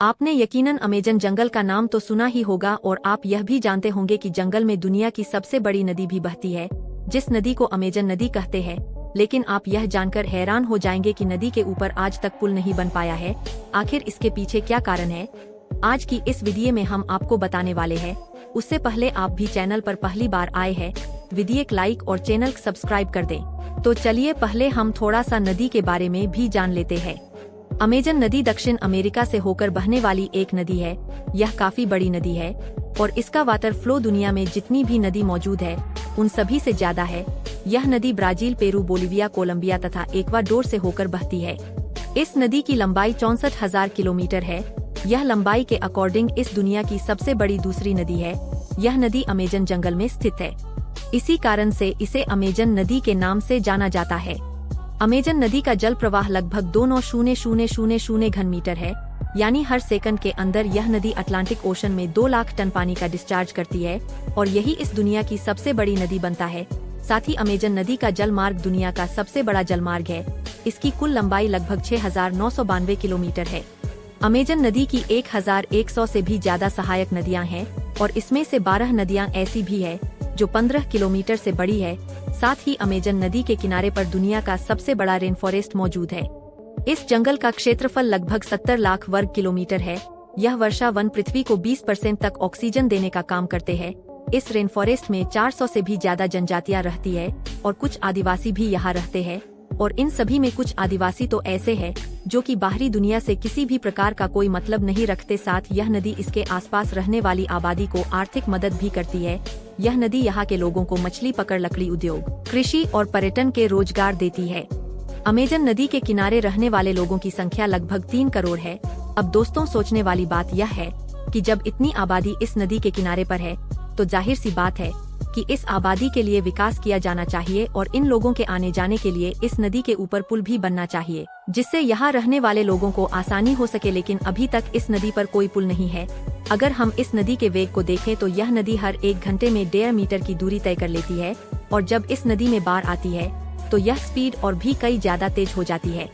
आपने यकीनन अमेजन जंगल का नाम तो सुना ही होगा और आप यह भी जानते होंगे कि जंगल में दुनिया की सबसे बड़ी नदी भी बहती है, जिस नदी को अमेजन नदी कहते हैं। लेकिन आप यह जानकर हैरान हो जाएंगे कि नदी के ऊपर आज तक पुल नहीं बन पाया है। आखिर इसके पीछे क्या कारण है, आज की इस वीडियो में हम आपको बताने वाले हैं। उससे पहले आप भी चैनल पर पहली बार आए हैं, वीडियो को लाइक और चैनल को सब्सक्राइब कर दें। तो चलिए पहले हम थोड़ा सा नदी के बारे में भी जान लेते हैं। अमेजन नदी दक्षिण अमेरिका से होकर बहने वाली एक नदी है। यह काफी बड़ी नदी है और इसका वाटर फ्लो दुनिया में जितनी भी नदी मौजूद है उन सभी से ज्यादा है। यह नदी ब्राजील, पेरू, बोलिविया, कोलंबिया तथा इक्वाडोर से होकर बहती है। इस नदी की लंबाई 64,000 किलोमीटर है। यह लंबाई के अकॉर्डिंग इस दुनिया की सबसे बड़ी दूसरी नदी है। यह नदी अमेजन जंगल में स्थित है, इसी कारण से इसे अमेजन नदी के नाम से जाना जाता है। अमेजन नदी का जल प्रवाह लगभग 290,000 घन मीटर है, यानी हर सेकंड के अंदर यह नदी अटलांटिक ओशन में 2 लाख टन पानी का डिस्चार्ज करती है और यही इस दुनिया की सबसे बड़ी नदी बनता है। साथ ही अमेजन नदी का जल मार्ग दुनिया का सबसे बड़ा जलमार्ग है। इसकी कुल लंबाई लगभग 6,992 किलोमीटर है। अमेजन नदी की 1,100 से भी ज्यादा सहायक नदियां हैं और इसमें से 12 नदियां ऐसी भी है जो 15 किलोमीटर से बड़ी है। साथ ही अमेजन नदी के किनारे पर दुनिया का सबसे बड़ा रेन फॉरेस्ट मौजूद है। इस जंगल का क्षेत्रफल लगभग 70 लाख वर्ग किलोमीटर है। यह वर्षा वन पृथ्वी को 20% तक ऑक्सीजन देने का काम करते हैं। इस रेन फॉरेस्ट में 400 से भी ज्यादा जनजातियां रहती है और कुछ आदिवासी भी यहाँ रहते हैं। और इन सभी में कुछ आदिवासी तो ऐसे हैं जो कि बाहरी दुनिया से किसी भी प्रकार का कोई मतलब नहीं रखते। साथ यह नदी इसके आसपास रहने वाली आबादी को आर्थिक मदद भी करती है। यह नदी यहाँ के लोगों को मछली पकड़, लकड़ी उद्योग, कृषि और पर्यटन के रोजगार देती है। अमेजन नदी के किनारे रहने वाले लोगों की संख्या लगभग 3 करोड़ है। अब दोस्तों, सोचने वाली बात यह है कि जब इतनी आबादी इस नदी के किनारे पर है तो जाहिर सी बात है कि इस आबादी के लिए विकास किया जाना चाहिए और इन लोगों के आने जाने के लिए इस नदी के ऊपर पुल भी बनना चाहिए, जिससे यहाँ रहने वाले लोगों को आसानी हो सके। लेकिन अभी तक इस नदी पर कोई पुल नहीं है। अगर हम इस नदी के वेग को देखें तो यह नदी हर 1 घंटे में 1.5 मीटर की दूरी तय कर लेती है और जब इस नदी में बाढ़ आती है तो यह स्पीड और भी कई ज्यादा तेज हो जाती है।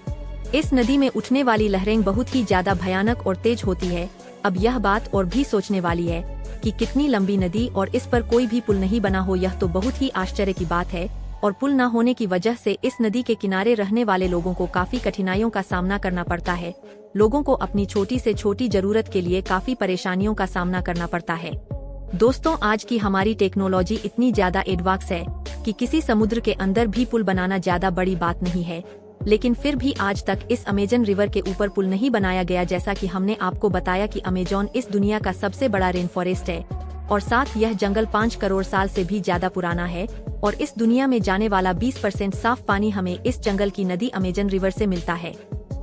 इस नदी में उठने वाली लहरें बहुत ही ज्यादा भयानक और तेज होती है। अब यह बात और भी सोचने वाली है कि कितनी लंबी नदी और इस पर कोई भी पुल नहीं बना हो। यह तो बहुत ही आश्चर्य की बात है और पुल न होने की वजह से इस नदी के किनारे रहने वाले लोगों को काफी कठिनाइयों का सामना करना पड़ता है। लोगों को अपनी छोटी से छोटी जरूरत के लिए काफी परेशानियों का सामना करना पड़ता है। दोस्तों, आज की हमारी टेक्नोलॉजी इतनी ज्यादा एडवांस है कि किसी समुद्र के अंदर भी पुल बनाना ज्यादा बड़ी बात नहीं है। लेकिन फिर भी आज तक इस अमेजन रिवर के ऊपर पुल नहीं बनाया गया। जैसा कि हमने आपको बताया कि अमेजन इस दुनिया का सबसे बड़ा रेन फॉरेस्ट है और साथ यह जंगल 5 करोड़ साल से भी ज्यादा पुराना है और इस दुनिया में जाने वाला 20% साफ पानी हमें इस जंगल की नदी अमेजन रिवर से मिलता है।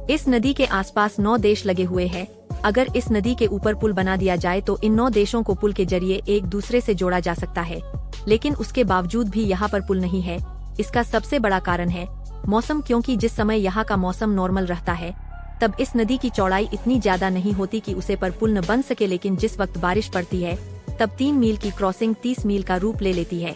इस नदी के आसपास 9 देश लगे हुए हैं। अगर इस नदी के ऊपर पुल बना दिया जाए तो इन 9 देशों को पुल के जरिए एक दूसरे से जोड़ा जा सकता है। लेकिन उसके बावजूद भी यहाँ पर पुल नहीं है। इसका सबसे बड़ा कारण है मौसम, क्योंकि जिस समय यहाँ का मौसम नॉर्मल रहता है तब इस नदी की चौड़ाई इतनी ज्यादा नहीं होती कि उसे पर पुल न बन सके। लेकिन जिस वक्त बारिश पड़ती है तब 3 मील की क्रॉसिंग 30 मील का रूप ले लेती है।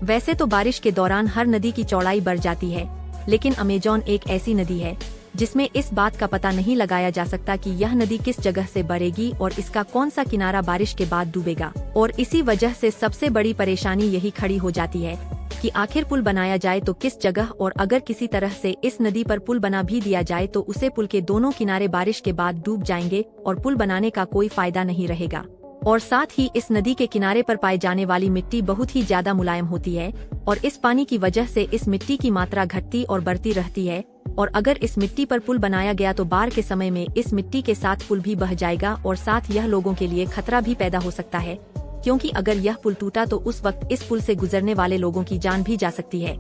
वैसे तो बारिश के दौरान हर नदी की चौड़ाई बढ़ जाती है, लेकिन अमेजन एक ऐसी नदी है जिसमें इस बात का पता नहीं लगाया जा सकता कि यह नदी किस जगह से बढ़ेगी और इसका कौन सा किनारा बारिश के बाद डूबेगा। और इसी वजह से सबसे बड़ी परेशानी यही खड़ी हो जाती है कि आखिर पुल बनाया जाए तो किस जगह, और अगर किसी तरह से इस नदी पर पुल बना भी दिया जाए तो उसे पुल के दोनों किनारे बारिश के बाद डूब जाएंगे और पुल बनाने का कोई फायदा नहीं रहेगा। और साथ ही इस नदी के किनारे पर पाए जाने वाली मिट्टी बहुत ही ज्यादा मुलायम होती है और इस पानी की वजह से इस मिट्टी की मात्रा घटती और बढ़ती रहती है। और अगर इस मिट्टी पर पुल बनाया गया तो बाढ़ के समय में इस मिट्टी के साथ पुल भी बह जाएगा और साथ यह लोगों के लिए खतरा भी पैदा हो सकता है, क्योंकि अगर यह पुल टूटा तो उस वक्त इस पुल से गुजरने वाले लोगों की जान भी जा सकती है।